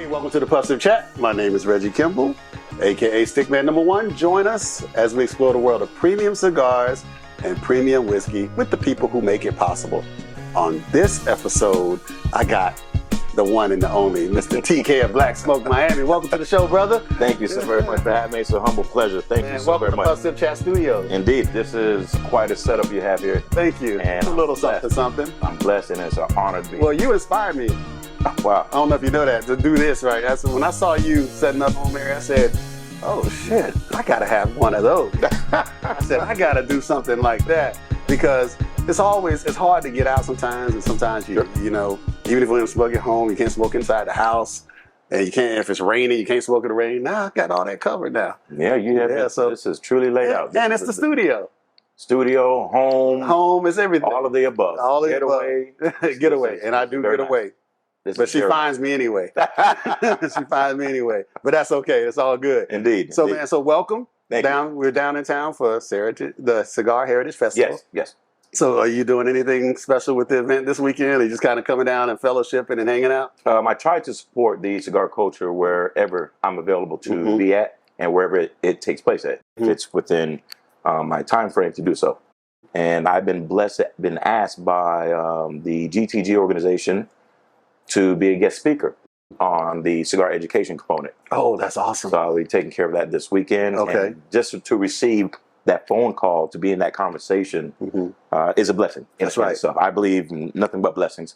Hey, welcome to the Positive Chat. My name is Reggie Kimball, aka Stickman Number One. Join us as we explore the world of premium cigars and premium whiskey with the people who make it possible. On this episode, I got the one and the only Mr. TK of Black Smoke Miami. Welcome to the show, brother. Thank you so very much for having me. It's a humble pleasure. Thank you so very much. Welcome to Positive Chat Studios. Indeed, this is quite a setup you have here. Thank you. And a little something. I'm blessed, and it's an honor to be. Well, you inspired me. Wow. I don't know if you know that, to do this, right? That's when I saw you setting up home here, I said, oh shit, I gotta have one of those. I said, I gotta do something like that, because it's hard to get out sometimes, and sometimes you know, even if you smoke at home, you can't smoke inside the house, and you can't, if it's raining, you can't smoke in the rain. Now I got all that covered now. Yeah, you have. So this is truly laid out. And it's the studio. Studio, home, is everything. All of the above. All of the above. Get away, and I do get away. But she finds me anyway. She finds me anyway. But that's okay. It's all good. Indeed. So, man, welcome. Thank you. We're down in town for the Cigar Heritage Festival. Yes. So are you doing anything special with the event this weekend? Are you just kind of coming down and fellowshipping and hanging out? I try to support the cigar culture wherever I'm available to be at and wherever it takes place at. If it's within my time frame to do so. And I've been been asked by the GTG organization to be a guest speaker on the cigar education component. Oh, that's awesome. So I'll be taking care of that this weekend. Okay. And just to receive that phone call, to be in that conversation is a blessing. That's right. So I believe in nothing but blessings.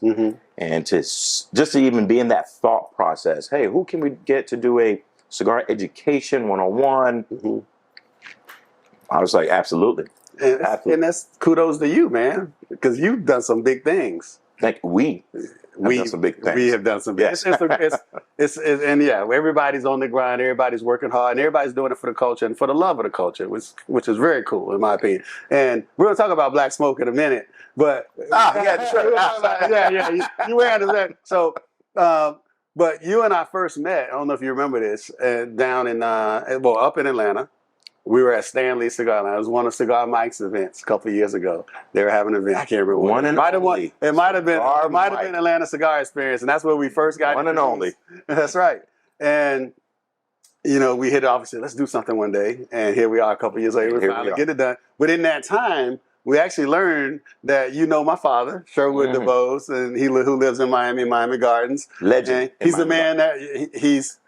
And just to even be in that thought process, hey, who can we get to do a cigar education 101? I was like, absolutely. And that's kudos to you, man, because you've done some big things. We have done some big things. We have done some big things. And yeah, everybody's on the grind, everybody's working hard, and everybody's doing it for the culture and for the love of the culture, which is very cool, in my opinion. And we're going to talk about Black Smoke in a minute, but... you wearing that. So, but you and I first met, I don't know if you remember this, down in, up in Atlanta. We were at Stanley's Cigar Lounge. It was one of Cigar Mike's events a couple of years ago. They were having an event. I can't remember. It might have been Atlanta Cigar Experience, and that's where we first got one and only. That's right. And you know, we hit it off and said, let's do something one day. And here we are a couple of years later. We finally get it done. But in that time, we actually learned that my father, Sherwood DeVos, and who lives in Miami Gardens. Legend. And he's the man that he's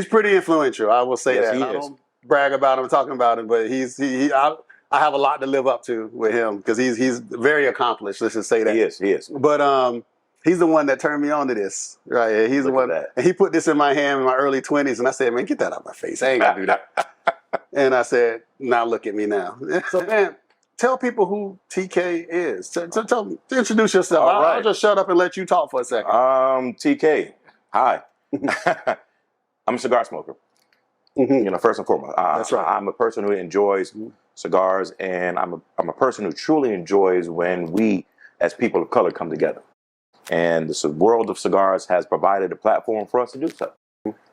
pretty influential. I will say that. He I is. don't brag about him, talking about him, but I have a lot to live up to with him because he's very accomplished. Let's just say that. He is. But he's the one that turned me on to this, right? He's the one that, and he put this in my hand in my early 20s, and I said, "Man, get that out of my face! I ain't gonna do that." And I said, "Now look at me now." So, man, tell people who TK is. Introduce yourself. I'll just shut up and let you talk for a second. TK. Hi. I'm a cigar smoker. First and foremost, that's right. I'm a person who enjoys cigars, and I'm a person who truly enjoys when we, as people of color, come together. And the world of cigars has provided a platform for us to do so.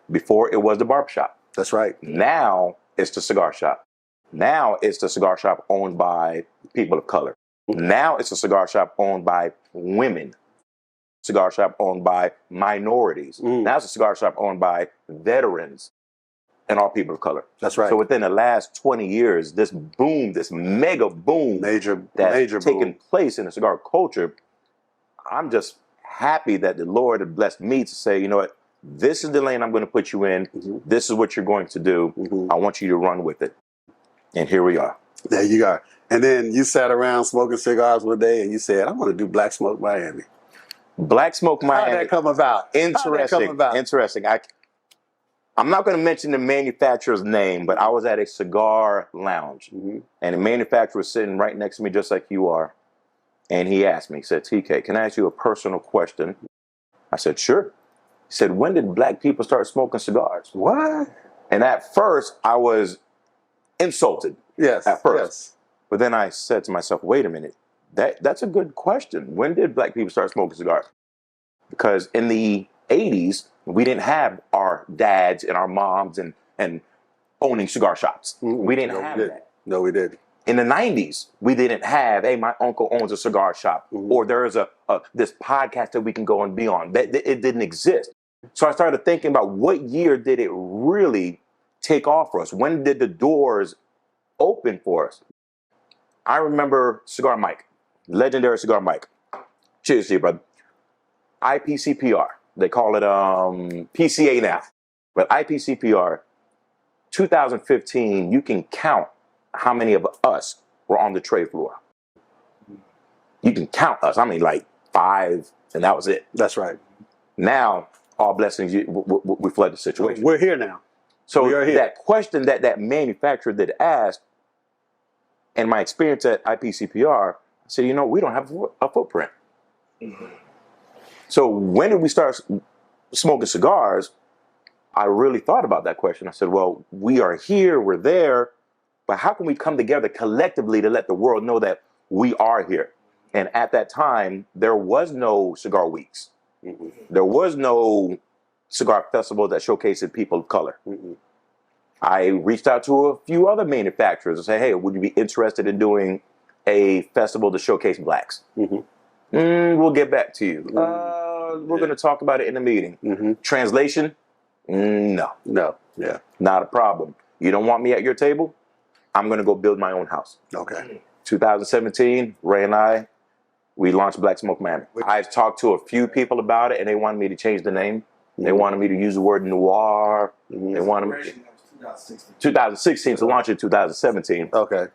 Before, it was the barbershop. That's right. Now, it's the cigar shop. Now, it's the cigar shop owned by people of color. Now, it's a cigar shop owned by women. Cigar shop owned by minorities. Now, it's a cigar shop owned by veterans. And all people of color. That's right. So within the last 20 years, this mega boom that's taken place in the cigar culture, I'm just happy that the Lord had blessed me to say, you know what, this is the lane I'm going to put you in. This is what you're going to do. I want you to run with it. And here we are. There you are. And then you sat around smoking cigars one day and you said, I want to do Black Smoke Miami. Black Smoke Miami. How did that come about? Interesting. I'm not going to mention the manufacturer's name, but I was at a cigar lounge, and the manufacturer was sitting right next to me, just like you are. And he asked me, he said, TK, can I ask you a personal question? I said, sure. He said, when did black people start smoking cigars? What? And at first, I was insulted. Yes. At first. Yes. But then I said to myself, wait a minute. That's a good question. When did black people start smoking cigars? Because in the 80s, we didn't have our dads and our moms and owning cigar shops. We didn't have that. No, we didn't. In the 90s, we didn't have, hey, my uncle owns a cigar shop, or there's this podcast that we can go and be on. It didn't exist. So I started thinking about what year did it really take off for us? When did the doors open for us? I remember Cigar Mike, legendary Cigar Mike. Cheers to you, brother. IPCPR. They call it PCA now. But IPCPR, 2015, you can count how many of us were on the trade floor. You can count us. I mean, like 5, and that was it. That's right. Now, all blessings, we flood the situation. We're here now. So that question that manufacturer did ask, and my experience at IPCPR, I said, you know, we don't have a footprint. Mm-hmm. So when did we start smoking cigars? I really thought about that question. I said, well, we are here, we're there, but how can we come together collectively to let the world know that we are here? And at that time, there was no cigar weeks. Mm-hmm. There was no cigar festival that showcased people of color. Mm-hmm. I reached out to a few other manufacturers and said, hey, would you be interested in doing a festival to showcase blacks? Mm-hmm. We'll get back to you. We're going to talk about it in a meeting. Mm-hmm. Translation? No. Yeah. Not a problem. You don't want me at your table? I'm going to go build my own house. Okay. 2017, Ray and I, we launched Black Smoke Miami. I've talked to a few people about it, and they wanted me to change the name. Mm-hmm. They wanted me to use the word noir. Mm-hmm. They wanted me... 2016 to launch in 2017. Okay.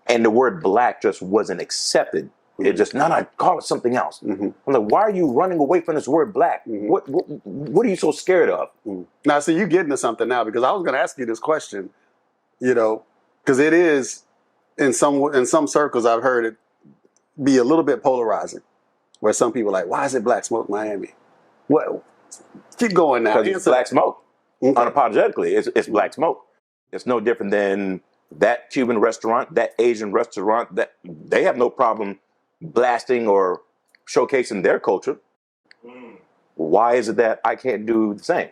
And the word black just wasn't accepted. Mm-hmm. It just, no, call it something else. Mm-hmm. I'm like, why are you running away from this word black? Mm-hmm. What are you so scared of? Mm-hmm. Now, see, you're getting to something now, because I was going to ask you this question, you know, because it is, in some circles, I've heard it be a little bit polarizing, where some people are like, why is it Black Smoke Miami? What? Keep going now. Because it's Black Smoke. Okay. Unapologetically, it's Black Smoke. It's no different than that Cuban restaurant, that Asian restaurant, that they have no problem blasting or showcasing their culture. Why is it that I can't do the same?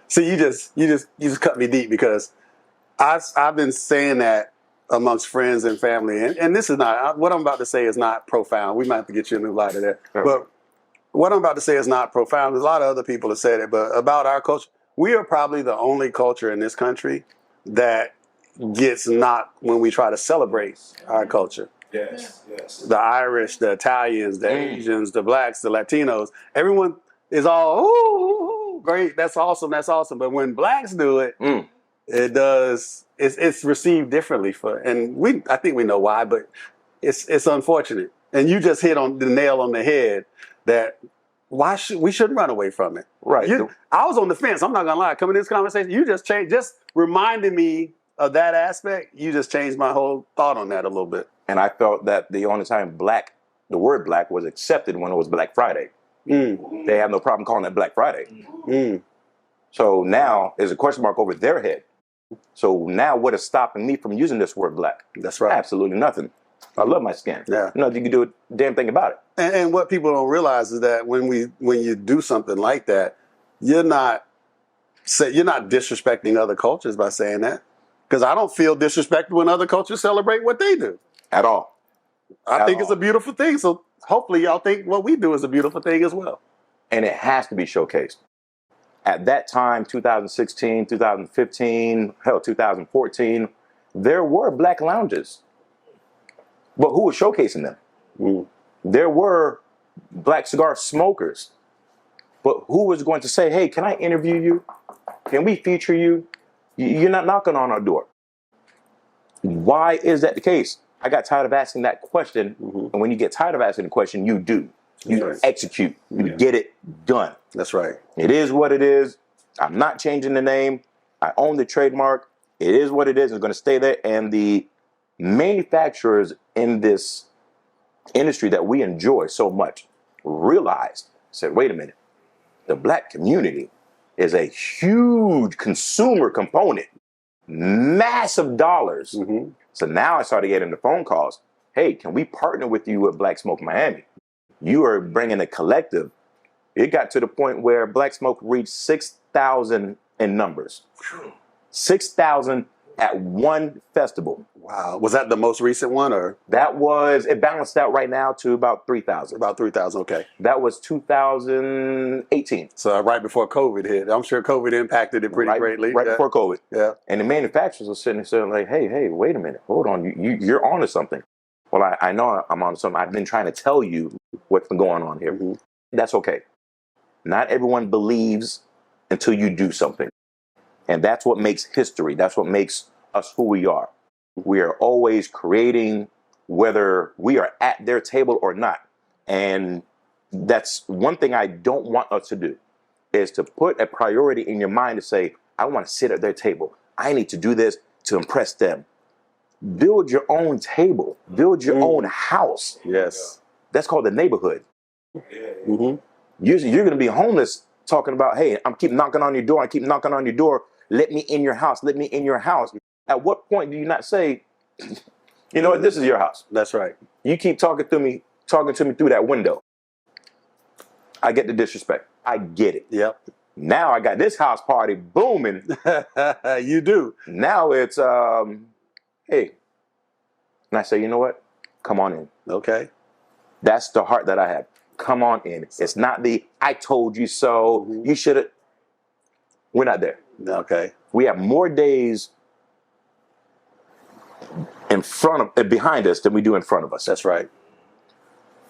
See, you just cut me deep, because I've been saying that amongst friends and family, and this is not, what I'm about to say is not profound. We might have to get you a new light of that, but what I'm about to say is not profound. There's a lot of other people that said it, but about our culture, we are probably the only culture in this country that gets knocked when we try to celebrate our culture. Yes. The Irish, the Italians, the Asians, the blacks, the Latinos, everyone is all, ooh, great, that's awesome. But when blacks do it, it does, it's received differently and I think we know why, but it's unfortunate. And you just hit on the nail on the head that we shouldn't run away from it. Right. I was on the fence. I'm not gonna lie. Coming to this conversation, you just reminded me of that aspect. You just changed my whole thought on that a little bit. And I felt that the only time the word black was accepted when it was Black Friday. They have no problem calling it Black Friday. So now there's a question mark over their head. So now what is stopping me from using this word black? That's right. Absolutely nothing. I love my skin. Yeah. Nothing you can do a damn thing about it. And what people don't realize is that when you do something like that, you're not disrespecting other cultures by saying that. Because I don't feel disrespected when other cultures celebrate what they do. At all. I think it's a beautiful thing. So hopefully y'all think what we do is a beautiful thing as well. And it has to be showcased. At that time, 2016, 2015, hell, 2014, there were black lounges. But who was showcasing them? There were black cigar smokers. But who was going to say, hey, can I interview you? Can we feature you? You're not knocking on our door. Why is that the case? I got tired of asking that question. And when you get tired of asking the question, you do. You execute. You get it done. That's right. It is what it is. I'm not changing the name. I own the trademark. It is what it is. It's going to stay there. And the manufacturers in this industry that we enjoy so much said, wait a minute. The black community is a huge consumer component. Massive dollars. So now I started getting the phone calls. Hey, can we partner with you at Black Smoke Miami? You are bringing a collective. It got to the point where Black Smoke reached 6,000 in numbers. 6,000 at one festival. Wow. Was that the most recent one, or? It balanced out right now to about 3,000. About 3,000, okay. That was 2018. So right before COVID hit. I'm sure COVID impacted it pretty greatly. Right before COVID. Yeah. And the manufacturers were sitting there saying like, hey, wait a minute. Hold on. You're on to something. Well, I know I'm on to something. I've been trying to tell you what's been going on here. Mm-hmm. That's okay. Not everyone believes until you do something. And that's what makes history. That's what makes us who we are. We are always creating, whether we are at their table or not. And that's one thing I don't want us to do, is to put a priority in your mind to say, I want to sit at their table. I need to do this to impress them. Build your own table. Build your own house. Yes. That's called the neighborhood. Mm-hmm. You're going to be homeless talking about, hey, I keep knocking on your door. I keep knocking on your door. Let me in your house. Let me in your house. At what point do you not say, you know what, this is your house? That's right. You keep talking to me through that window. I get the disrespect. I get it. Yep. Now I got this house party booming. You do. Now it's, hey. And I say, you know what? Come on in. Okay. That's the heart that I have. Come on in. It's not the, I told you so. Mm-hmm. You should have. We're not there. Okay. We have more days behind us than we do in front of us. That's right.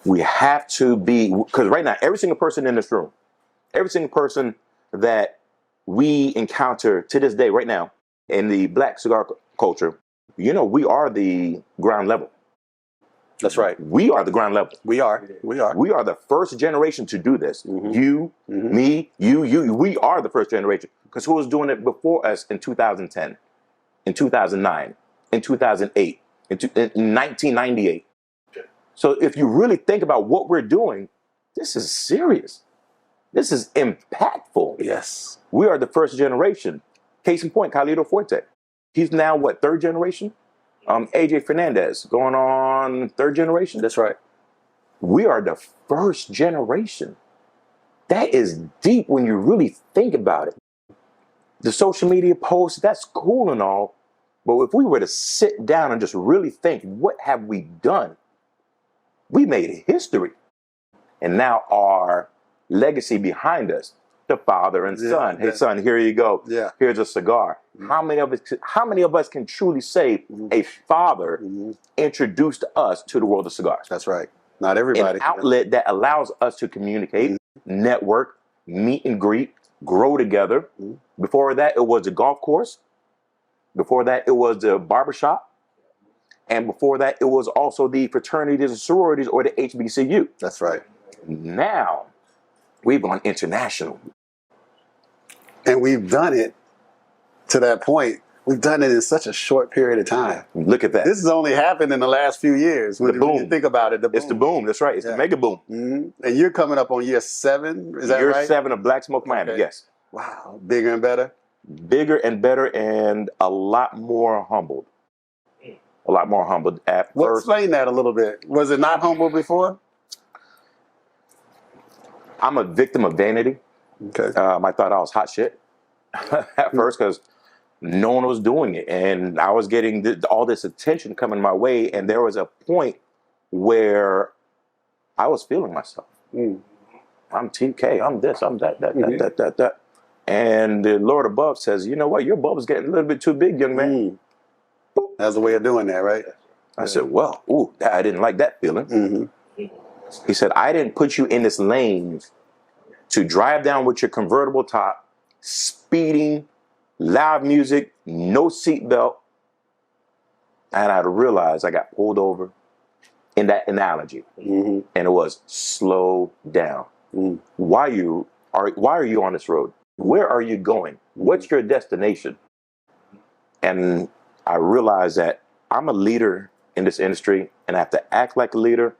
We have to be, because right now, every single person in this room, every single person that we encounter to this day, right now, in the black cigar culture, you know, we are the ground level. That's right. We are the ground level. We are. We are the first generation to do this. Mm-hmm. You, me, you. We are the first generation. Because who was doing it before us in 2010, in 2009, in 2008, in 1998? So if you really think about what we're doing, this is serious. This is impactful. Yes. We are the first generation. Case in point, Carlito Fuerte. He's now, what, third generation? AJ Fernandez, going on third generation? That's right. We are the first generation. That is deep when you really think about it. The social media posts, that's cool and all, but if we were to sit down and just really think, what have we done? We made history. And now our legacy behind us, the father and son. Hey, son, here you go. Yeah. Here's a cigar. How many of us can truly say a father introduced us to the world of cigars? That's right. Not everybody. An outlet that allows us to communicate, network, meet and greet, grow together. Before that, it was the golf course. Before that, it was the barbershop. And before that, it was also the fraternities and sororities, or the HBCU. That's right. Now, we've gone international. And we've done it to that point. We've done it in such a short period of time. Look at that. This has only happened in the last few years. When you think about it, it's the boom. That's right. It's the mega boom. Mm-hmm. And you're coming up on year 7. Is that right? Year 7 of Black Smoke Miami. Okay. Yes. Wow. Bigger and better. Bigger and better, and a lot more humbled. A lot more humbled at first. Explain that a little bit. Was it not humble before? I'm a victim of vanity. Okay. I thought I was hot shit at first because no one was doing it. And I was getting all this attention coming my way. And there was a point where I was feeling myself. I'm TK. I'm this. I'm that. And the Lord above says, you know what? Your bulb is getting a little bit too big, young man. That's the way of doing that, right? I said, well, I didn't like that feeling. He said, I didn't put you in this lane to drive down with your convertible top, speeding, loud music, no seatbelt. And I realized I got pulled over in that analogy. And it was slow down. Why are you on this road? Where are you going? What's your destination? And I realized that I'm a leader in this industry and I have to act like a leader.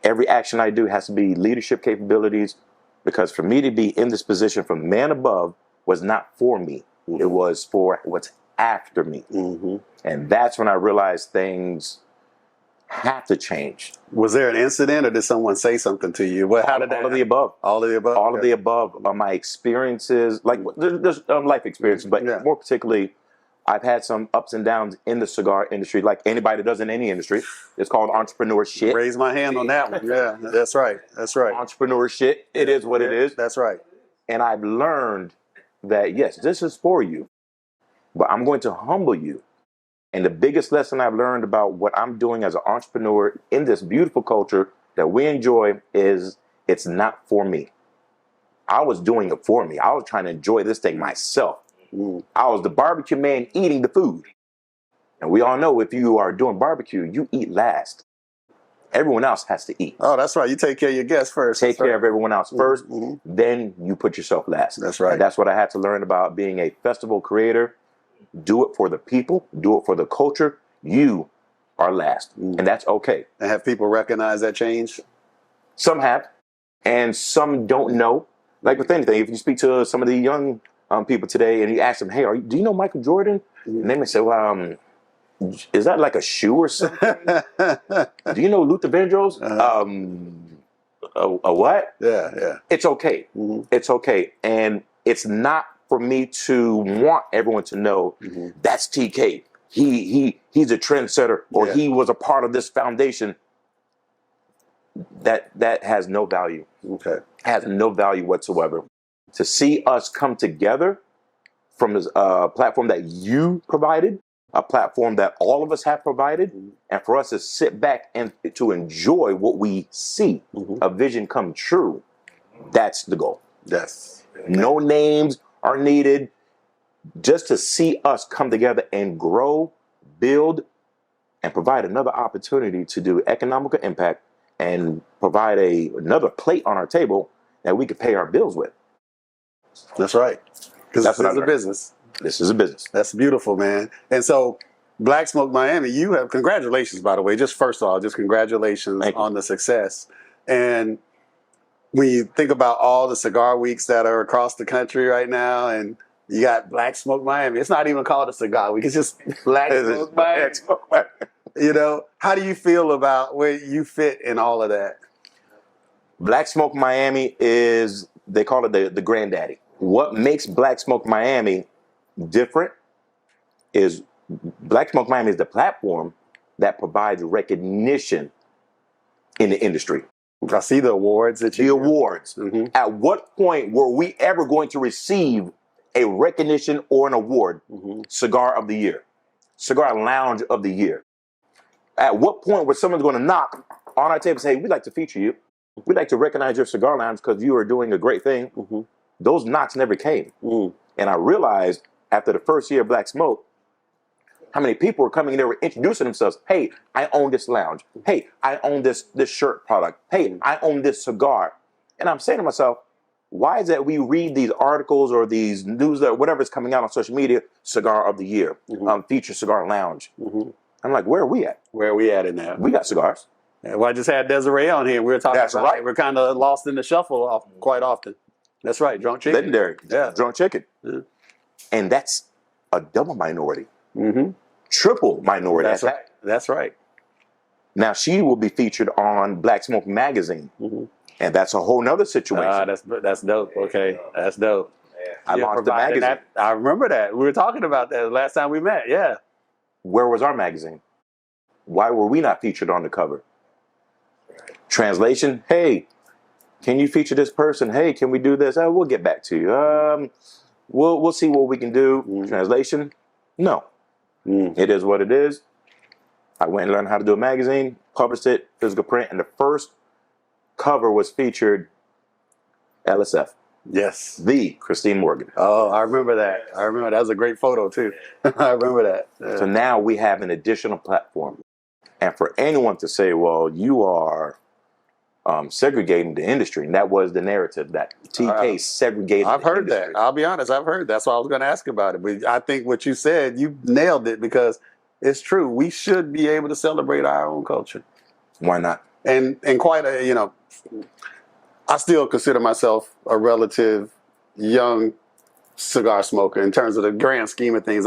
Every action I do has to be leadership capabilities, because for me to be in this position from man above was not for me. It was for what's after me. And that's when I realized things have to change. Was there an incident, or did someone say something to you? How did all of the above. All of the above? All of the above. My experiences, like there's life experiences, but more particularly I've had some ups and downs in the cigar industry, like anybody that does in any industry. It's called entrepreneurship. Raise my hand on that one. Yeah, that's right. That's right. Entrepreneurship. It is what it is. That's right. And I've learned that, yes, this is for you, but I'm going to humble you. And the biggest lesson I've learned about what I'm doing as an entrepreneur in this beautiful culture that we enjoy is it's not for me. I was doing it for me. I was trying to enjoy this thing myself. I was the barbecue man eating the food. And we all know if you are doing barbecue, you eat last. Everyone else has to eat. Oh, that's right. You take care of your guests first. Take care of everyone else first, then you put yourself last. That's right. And that's what I had to learn about being a festival creator. Do it for the people. Do it for the culture. You are last. And that's okay. And have people recognize that change? Some have, and some don't know. Like with anything, if you speak to some of the young people today and you ask them, hey, do you know Michael Jordan? And they may say, well, is that like a shoe or something? Do you know Luther Vandross? A what? Yeah. It's okay. It's okay. And it's not for me to want everyone to know that's TK. He's a trendsetter, or he was a part of this foundation. That has no value. Okay. Has no value whatsoever. To see us come together from this platform that you provided, a platform that all of us have provided, and for us to sit back and to enjoy what we see, a vision come true, that's the goal. Yes. No names are needed. Just to see us come together and grow, build, and provide another opportunity to do economical impact and provide another plate on our table that we could pay our bills with. That's right. Because this is a business. This is a business. That's beautiful, man. And so Black Smoke Miami, you have, congratulations, by the way. Just first of all, just congratulations on the success. And when you think about all the cigar weeks that are across the country right now, and you got Black Smoke Miami, it's not even called a cigar week. It's just Black Smoke Miami. You know, how do you feel about where you fit in all of that? Black Smoke Miami is, they call it the granddaddy. What makes Black Smoke Miami different is Black Smoke Miami is the platform that provides recognition in the industry. I see the awards that you awards. At what point were we ever going to receive a recognition or an award? Cigar of the Year, Cigar Lounge of the Year. At what point was someone going to knock on our table and say, we'd like to feature you. We'd like to recognize your cigar lounge because you are doing a great thing. Those knocks never came. And I realized after the first year of Black Smoke, how many people were coming in there introducing themselves. Hey, I own this lounge. Hey, I own this shirt product. Hey, I own this cigar. And I'm saying to myself, why is that we read these articles or these news, whatever's coming out on social media, Cigar of the Year, feature Cigar Lounge. I'm like, where are we at? Where are we at in that? We got cigars. Yeah, well, I just had Desiree on here. We were talking about right. We're kind of lost in the shuffle quite often. That's right, Drunk Chicken. Legendary. Yeah. Drunk Chicken. And that's a double minority. Triple minority. That's right. That's right. Now, she will be featured on Black Smoke Magazine. And that's a whole nother situation. That's dope. Okay. That's dope. I launched the magazine. I remember that. We were talking about that last time we met. Yeah. Where was our magazine? Why were we not featured on the cover? Translation, hey, can you feature this person? Hey, can we do this? We'll get back to you. We'll see what we can do. Translation, no. It is what it is. I went and learned how to do a magazine, published it, physical print, and the first cover was featured LSF. Yes. The Christine Morgan. Oh, I remember that. That was a great photo, too. I remember that. Yeah. So now we have an additional platform. And for anyone to say, well, you are segregating the industry, and that was the narrative, that TK segregated I've heard industry. that. I'll be honest, I've heard that. That's why I was going to ask about it. But I think what you said, you nailed it, because it's true. We should be able to celebrate our own culture. Why not? And quite a, I still consider myself a relative young cigar smoker in terms of the grand scheme of things.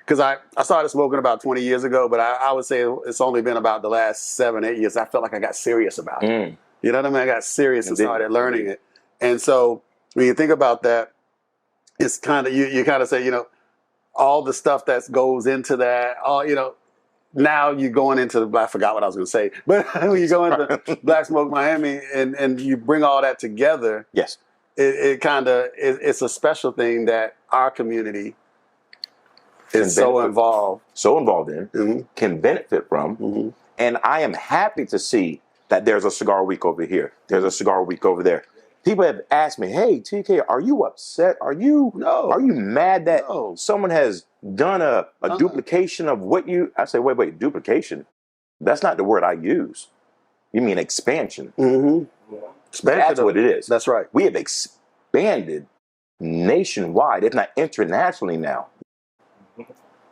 Because I started smoking about 20 years ago, but I would say it's only been about the last 7-8 years. I felt like I got serious about it. You know what I mean? I got serious and started learning it. And so when you think about that, it's kind of, you kind of say, all the stuff that goes into that, all, you know, now you're going into I forgot what I was going to say, but when you go into Black Smoke Miami and you bring all that together, Yes. it kind of, it's a special thing that our community is so involved in, can benefit from. And I am happy to see that there's a cigar week over here. There's a cigar week over there. People have asked me, hey, TK, are you upset? Are you mad that someone has done a duplication of what you... I say, wait, duplication? That's not the word I use. You mean expansion. That's what it is. That's right. We have expanded nationwide, if not internationally now.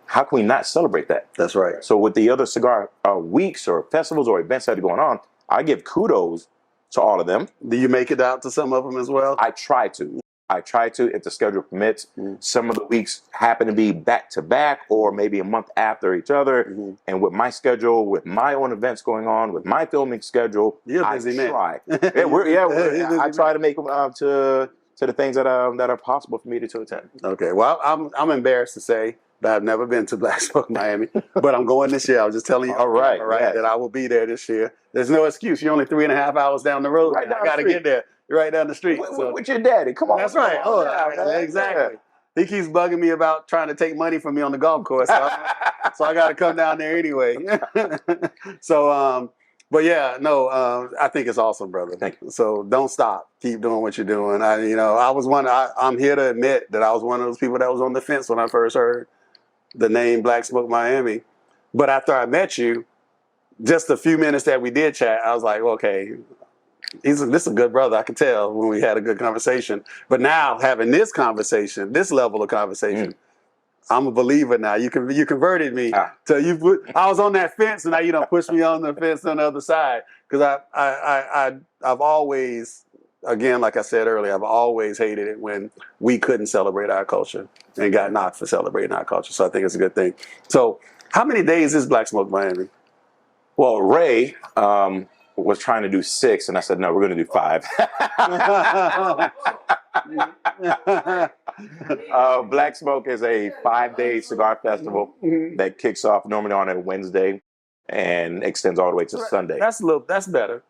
How can we not celebrate that? That's right. So with the other cigar weeks or festivals or events that are going on, I give kudos to all of them. Do you make it out to some of them as well? I try to. If the schedule permits. Some of the weeks happen to be back to back or maybe a month after each other. And with my schedule, with my own events going on, with my filming schedule, I try. I try to make them to the things that are possible for me to attend. Okay. Well, I'm embarrassed to say that I've never been to Black Smoke Miami, but I'm going this year. I was just telling you, that I will be there this year. There's no excuse. You're only 3.5 hours down the road. Right down I got to get there. You're right down the street. With your daddy. Come on. That's right. Exactly. He keeps bugging me about trying to take money from me on the golf course. So I got to come down there anyway. But yeah, no, I think it's awesome, brother. Thank you. So don't stop. Keep doing what you're doing. I'm here to admit that I was one of those people that was on the fence when I first heard the name Black Smoke Miami. But after I met you, just a few minutes that we did chat, I was like, okay, this is a good brother. I could tell when we had a good conversation. But now having this conversation, this level of conversation, I'm a believer now. You converted me to I was on that fence, and now you don't push me on the fence on the other side. Because I've always, again, like I said earlier, I've always hated it when we couldn't celebrate our culture and got knocked for celebrating our culture. So I think it's a good thing. So how many days is Black Smoke Miami? Well, Ray was trying to do 6, and I said, no, we're going to do 5. Black Smoke is a 5-day cigar festival that kicks off normally on a Wednesday and extends all the way to Sunday. That's better.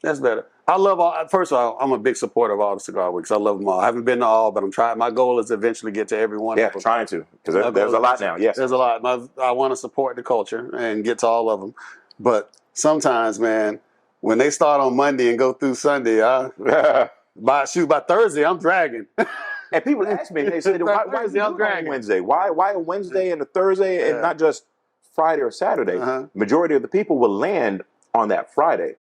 That's better. I love all. First of all, I'm a big supporter of all the cigar weeks. I love them all. I haven't been to all, but I'm trying. My goal is to eventually get to every one. Yeah, trying to, because there's a lot now. Yes, there's a lot. I want to support the culture and get to all of them. But sometimes, man, when they start on Monday and go through Sunday, by Thursday, I'm dragging. And people ask me, they say, why on Wednesday? Why a Wednesday and a Thursday and not just Friday or Saturday? Majority of the people will land on that Friday.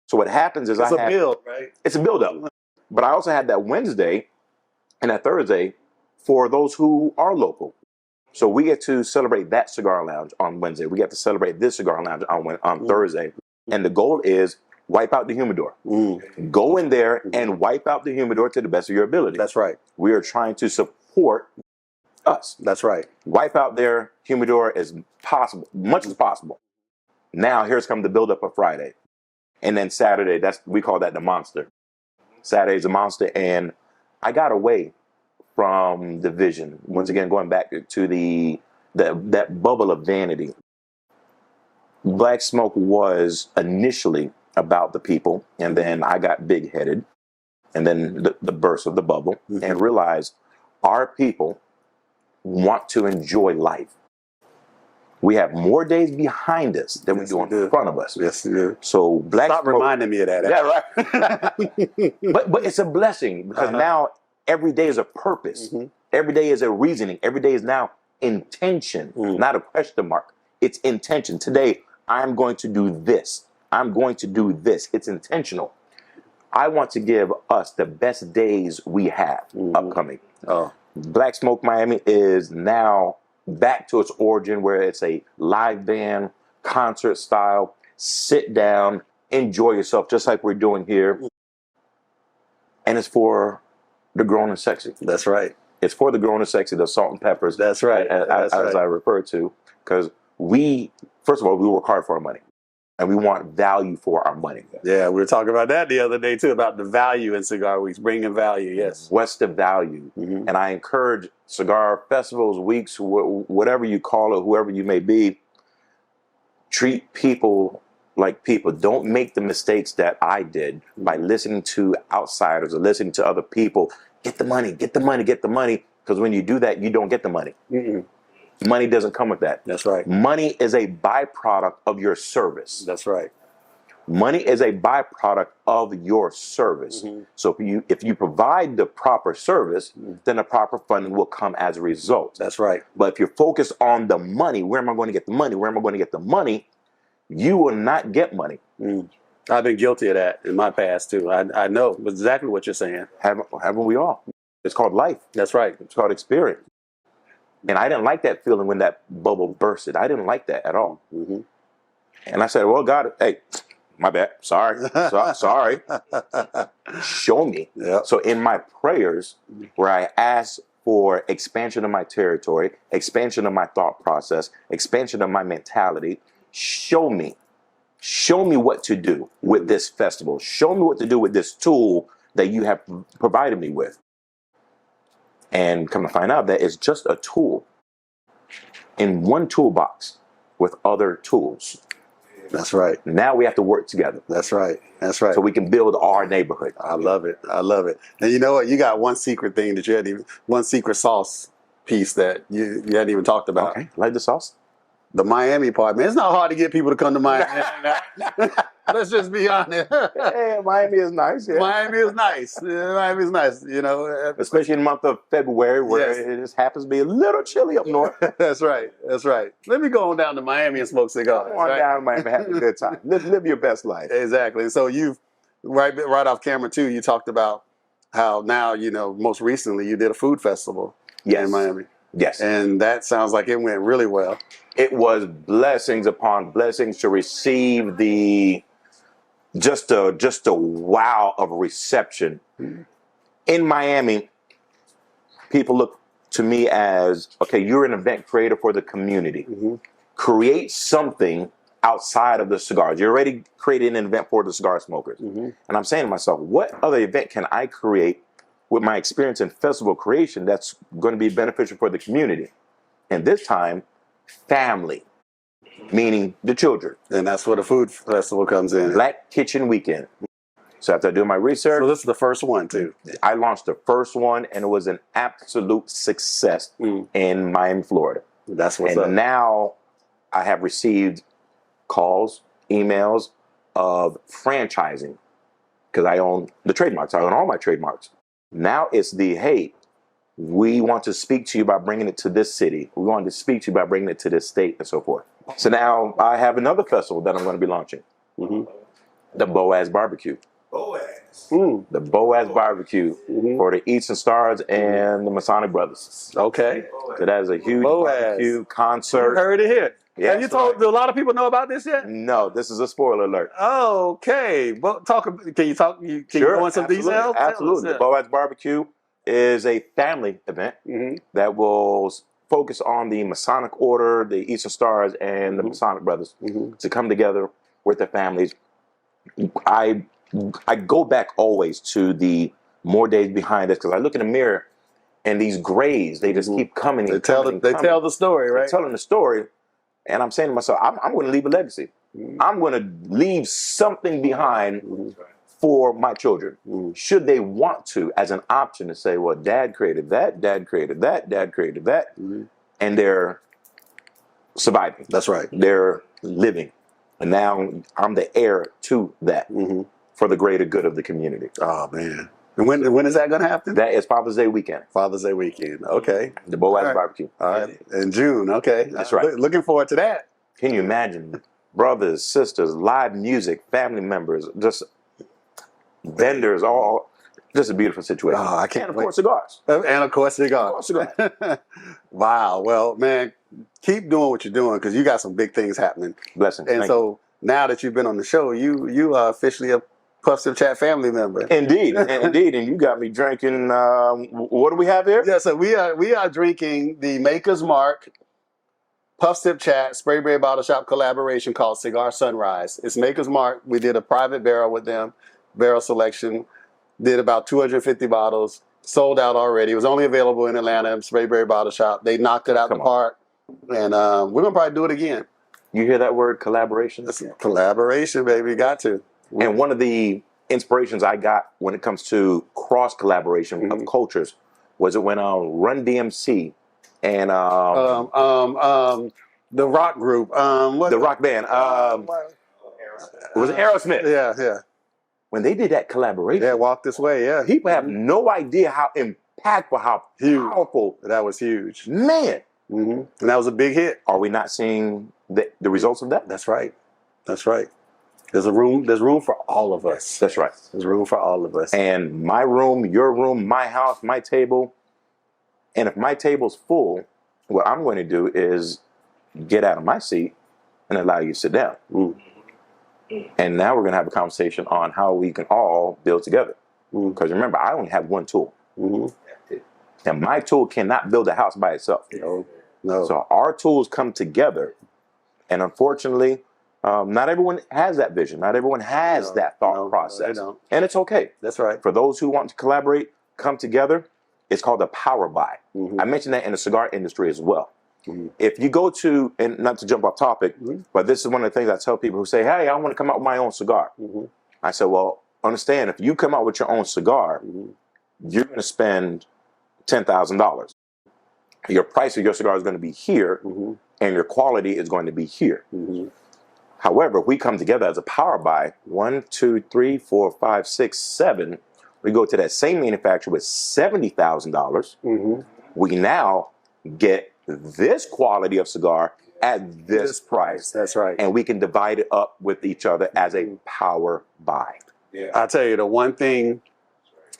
So what happens is it's a build, right? It's a build up. But I also had that Wednesday and that Thursday for those who are local. So we get to celebrate that cigar lounge on Wednesday. We get to celebrate this cigar lounge on Thursday. And the goal is wipe out the humidor. Go in there and wipe out the humidor to the best of your ability. That's right. We are trying to support us. That's right. Wipe out their humidor as possible, much as possible. Now here's come the build-up of Friday. And then Saturday, we call that the monster. Saturday's the monster. And I got away from the vision. Once again, going back to that bubble of vanity. Black Smoke was initially about the people, and then I got big-headed, and then the burst of the bubble, and realized our people want to enjoy life. We have more days behind us than we do in front of us. Yes, we do. So Black Stop Smoke, reminding me of that. Yeah, right. but it's a blessing because now every day is a purpose. Every day is a reasoning. Every day is now intention, not a question mark. It's intention. Today, I'm going to do this. I'm going to do this. It's intentional. I want to give us the best days we have upcoming. Black Smoke Miami is now back to its origin where it's a live band, concert style, sit down, enjoy yourself just like we're doing here. And it's for the grown and sexy. That's right. It's for the grown and sexy, the salt and peppers. That's right. As I refer to, because first of all, we work hard for our money. and we want value for our money. Yeah, we were talking about that the other day too, about the value in cigar weeks, bringing value. Yes. What's the value? Mm-hmm. And I encourage cigar festivals, weeks, whatever you call it, whoever you may be, treat people like people. Don't make the mistakes that I did by listening to outsiders or listening to other people. Get the money, get the money, get the money. Because when you do that, you don't get the money. Mm-mm. Money doesn't come with that. That's right. Money is a byproduct of your service. That's right. Money is a byproduct of your service. Mm-hmm. So if you provide the proper service, then the proper funding will come as a result. That's right. But if you're focused on the money, where am I going to get the money? Where am I going to get the money? You will not get money. Mm. I've been guilty of that in my past too. I know exactly what you're saying. Haven't we all? It's called life. That's right. It's called experience. And I didn't like that feeling when that bubble bursted. I didn't like that at all. Mm-hmm. And I said, well, God, hey, my bad. Sorry. Sorry. Show me. Yep. So in my prayers, where I asked for expansion of my territory, expansion of my thought process, expansion of my mentality, show me what to do with this festival. Show me what to do with this tool that you have provided me with. And come to find out that it's just a tool in one toolbox with other tools. That's right. Now we have to work together. That's right. That's right. So we can build our neighborhood. I love it. I love it. And you know what? You got one secret thing that you hadn't even, one secret sauce piece that you hadn't even talked about. Okay. Like the sauce? The Miami part, man. It's not hard to get people to come to Miami. Let's just be honest. Yeah, Miami is nice. Yeah. Miami is nice. Yeah, Miami is nice. You know, especially in the month of February, where Yes. it just happens to be a little chilly up north. That's right. That's right. Let me go on down to Miami and smoke cigars. Come on right? down to Miami, have a good time. Live your best life. Exactly. So you've right off camera too. You talked about how now most recently you did a food festival Yes. in Miami, Yes. and that sounds like it went really well. It was blessings upon blessings to receive just a wow of reception. In Miami, people look to me as, okay, you're an event creator for the community. Mm-hmm. Create something outside of the cigars. You're already creating an event for the cigar smokers. Mm-hmm. And I'm saying to myself, what other event can I create with my experience in festival creation that's going to be beneficial for the community? And this time, family, meaning the children. And that's where the food festival comes in. Black Kitchen Weekend. So after I do my research, So this is the first one too. I launched the first one, and it was an absolute success in Miami, Florida. That's what's And up. now I have received calls, emails of franchising, because I own the trademarks. I own all my trademarks. Now it's hey, we want to speak to you about bringing it to this city. We want to speak to you about bringing it to this state and so forth. So now I have another festival that I'm going to be launching. Mm-hmm. The Boaz Barbecue. The Boaz Barbecue for the Eats and Stars and the Masonic Brothers. Okay. So that is a huge Boaz. barbecue concert. Heard it here. Yes, Have you told? right. Do a lot of people know about this yet? No, this is a spoiler alert. Okay. But can you talk? Can you go into some absolutely, details? Absolutely. The Boaz Barbecue is a family event that will focus on the Masonic Order, the Eastern Stars, and the Masonic Brothers to come together with their families. I go back always to the more days behind this, because I look in the mirror and these grays, they just keep coming. They tell the story, right? They're telling the story, and I'm saying to myself, I'm going to leave a legacy. I'm going to leave something behind for my children. Should they want to, as an option, to say, well, Dad created that, Dad created that, Dad created that, and they're surviving. That's right. They're living. And now I'm the heir to that for the greater good of the community. Oh, man. And when is that going to happen? That is Father's Day weekend. Father's Day weekend. Okay. The Boaz right. Barbecue. All right. In June. Okay. That's right. Looking forward to that. Can you imagine? Brothers, sisters, live music, family members, just vendors, all just a beautiful situation. Oh, I can't And of wait. course, cigars. And of course, cigars. Wow. Well, man, keep doing what you're doing, because you got some big things happening. Blessings. And Thank so now that you've been on the show, you are officially a Puff Sip Chat family member. Indeed, indeed, and you got me drinking. What do we have here? Yeah, so we are drinking the Maker's Mark Puff Sip Chat, Sprayberry Bottle Shop collaboration called Cigar Sunrise. It's Maker's Mark. We did a private barrel with them, barrel selection. Did about 250 bottles. Sold out already. It was only available in Atlanta, Sprayberry Bottle Shop. They knocked it out the park. And we're going to probably do it again. You hear that word, collaboration? Collaboration, baby. Got to. And one of the inspirations I got when it comes to cross collaboration of cultures was it when Run DMC and the rock group, the rock band, it was Aerosmith. Yeah. When they did that collaboration, yeah, Walk This Way, yeah. People have no idea how impactful, how powerful that was. Huge, man. And that was a big hit. Are we not seeing the results of that? That's right. That's right. There's room for all of us. That's right. There's room for all of us. And my room, your room, my house, my table. And if my table's full, what I'm going to do is get out of my seat and allow you to sit down. And now we're going to have a conversation on how we can all build together. Because remember, I only have one tool. And my tool cannot build a house by itself. No. So our tools come together. And unfortunately, not everyone has that vision. Not everyone has that thought process. They don't. And it's okay. That's right. For those who want to collaborate, come together, it's called a power buy. I mentioned that in the cigar industry as well. If you go to, and not to jump off topic, but this is one of the things I tell people who say, hey, I want to come out with my own cigar. I said, well, understand, if you come out with your own cigar, you're going to spend $10,000. Your price of your cigar is going to be here, and your quality is going to be here. However, if we come together as a power buy, 1, 2, 3, 4, 5, 6, 7, we go to that same manufacturer with $70,000. We now get this quality of cigar at this price. That's right. And we can divide it up with each other as a power buy. I'll tell you, the one thing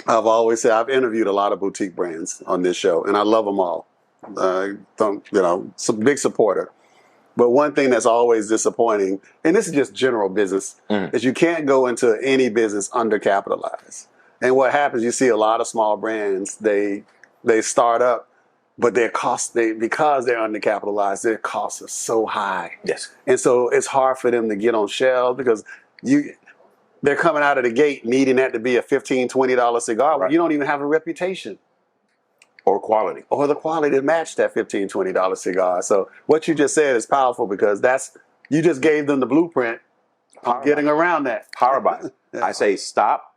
I've always said, I've interviewed a lot of boutique brands on this show, and I love them all. Some big supporter. But one thing that's always disappointing, and this is just general business, is you can't go into any business undercapitalized. And what happens, you see a lot of small brands, they start up, but because they're undercapitalized, their costs are so high. Yes. And so it's hard for them to get on shelves because they're coming out of the gate needing that to be a $15, $20 cigar. Right. You don't even have a reputation. Or quality. Or the quality to match that $15, $20 cigar. So what you just said is powerful because you just gave them the blueprint on getting around that. Power buy. I say stop.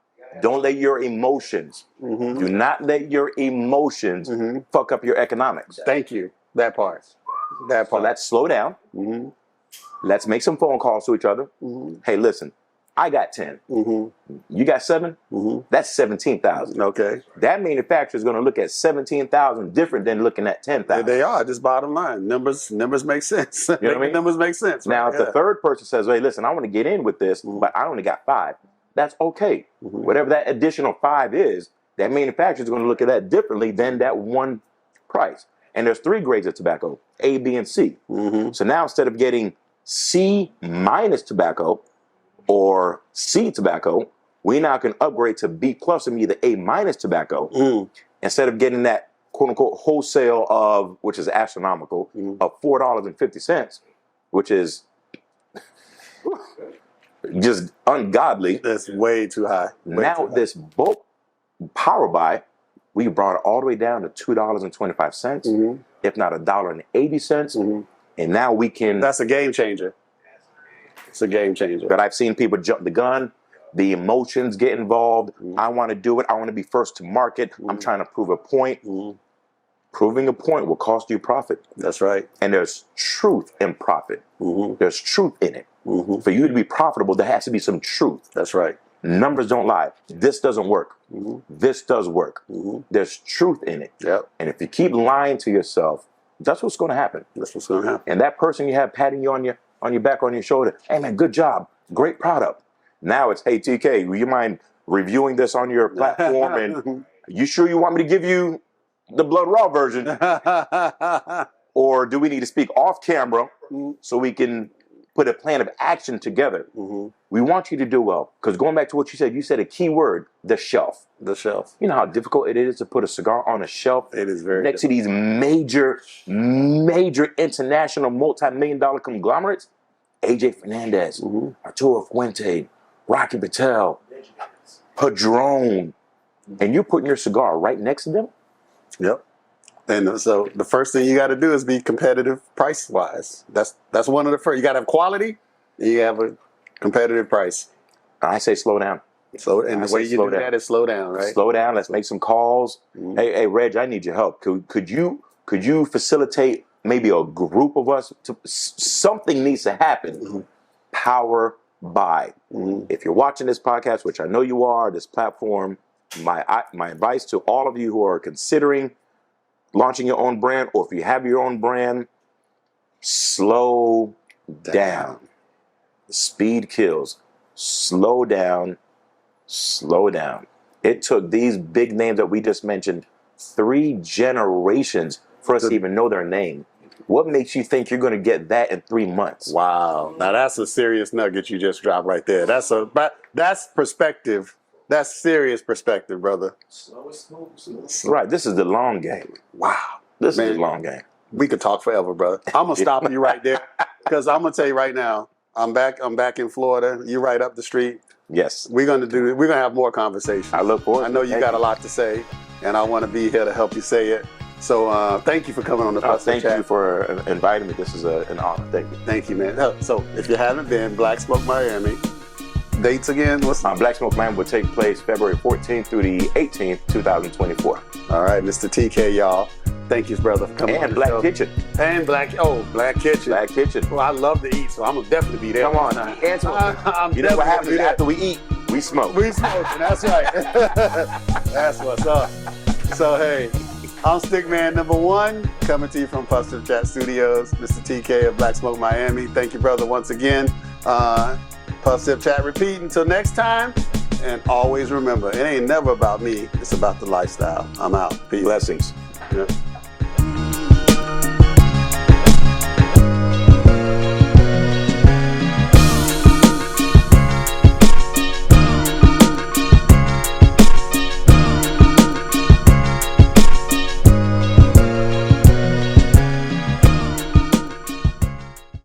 Don't let your emotions, do not let your emotions fuck up your economics. Thank you. That part. So let's slow down. Let's make some phone calls to each other. Hey, listen, I got 10. You got 7? That's 17,000. Okay. That manufacturer is going to look at 17,000 different than looking at 10,000. They are. Just bottom line. Numbers make sense. You know what I mean? Numbers make sense. Now, if the third person says, hey, listen, I want to get in with this, but I only got 5. That's okay. Whatever that additional 5 is, that manufacturer is going to look at that differently than that one price. And there's 3 grades of tobacco, A, B, and C. So now instead of getting C minus tobacco or C tobacco, we now can upgrade to B plus and either A minus tobacco. Instead of getting that quote unquote wholesale of, which is astronomical, of $4.50, which is just ungodly. That's way too high. Now this bulk power buy, we brought it all the way down to $2.25, if not $1.80. And now we can. That's a game changer. It's a game changer. But I've seen people jump the gun. The emotions get involved. I want to do it. I want to be first to market. I'm trying to prove a point. Proving a point will cost you profit. That's right. And there's truth in profit. There's truth in it. For you to be profitable, there has to be some truth. That's right. Numbers don't lie. This doesn't work. This does work. There's truth in it. Yep. And if you keep lying to yourself, that's what's going to happen. That's what's going to happen. And that person you have patting you on your back, on your shoulder, hey man, good job, great product. Now it's, hey TK, will you mind reviewing this on your platform? And you sure you want me to give you the blood raw version? Or do we need to speak off camera so we can put a plan of action together? We want you to do well. Because going back to what you said a key word, the shelf. The shelf. You know how difficult it is to put a cigar on a shelf? It is very next to these major international multi-million-dollar conglomerates? AJ Fernandez, Arturo Fuente, Rocky Patel, Padron. And you're putting your cigar right next to them? Yep. And so the first thing you got to do is be competitive price-wise. That's one of the first. You got to have quality, and you have a competitive price. I say slow down. So, and the way you do that is slow down, right? Slow down. Let's make some calls. Hey, Reg, I need your help. Could you facilitate maybe a group of us? Something needs to happen. Power by. If you're watching this podcast, which I know you are, this platform, my advice to all of you who are considering launching your own brand, or if you have your own brand, slow down. Speed kills. Slow down. Slow down. It took these big names that we just mentioned 3 generations for us to even know their name. What makes you think you're going to get that in 3 months? Wow. Now that's a serious nugget you just dropped right there. That's perspective. That's serious perspective, brother. Right. This is the long game. Wow. This is the long game. We could talk forever, brother. I'm gonna stop you right there because I'm gonna tell you right now. I'm back in Florida. You right up the street. Yes. We're gonna have more conversations. I look forward. I know you got a lot to say, and I want to be here to help you say it. So thank you for coming on the Plus Thank Chat. you for inviting me. This is an honor. Thank you. Thank you, man. So if you haven't been, Black Smoke Miami. Dates again? Black Smoke Miami will take place February 14th through the 18th, 2024. All right, Mr. TK, y'all. Thank you, brother, for coming on the Black show. Kitchen. And Black Kitchen. Black Kitchen. Well, I love to eat, so I'm going to definitely be there. Come on now. You know what happens after we eat? We smoke. We smoke, that's right. That's what's up. So, hey, I'm Stickman #1, coming to you from Positive Chat Studios. Mr. TK of Black Smoke Miami. Thank you, brother, once again. Positive Chat repeat until next time. And always remember, it ain't never about me. It's about the lifestyle. I'm out. Peace. Blessings. Yeah.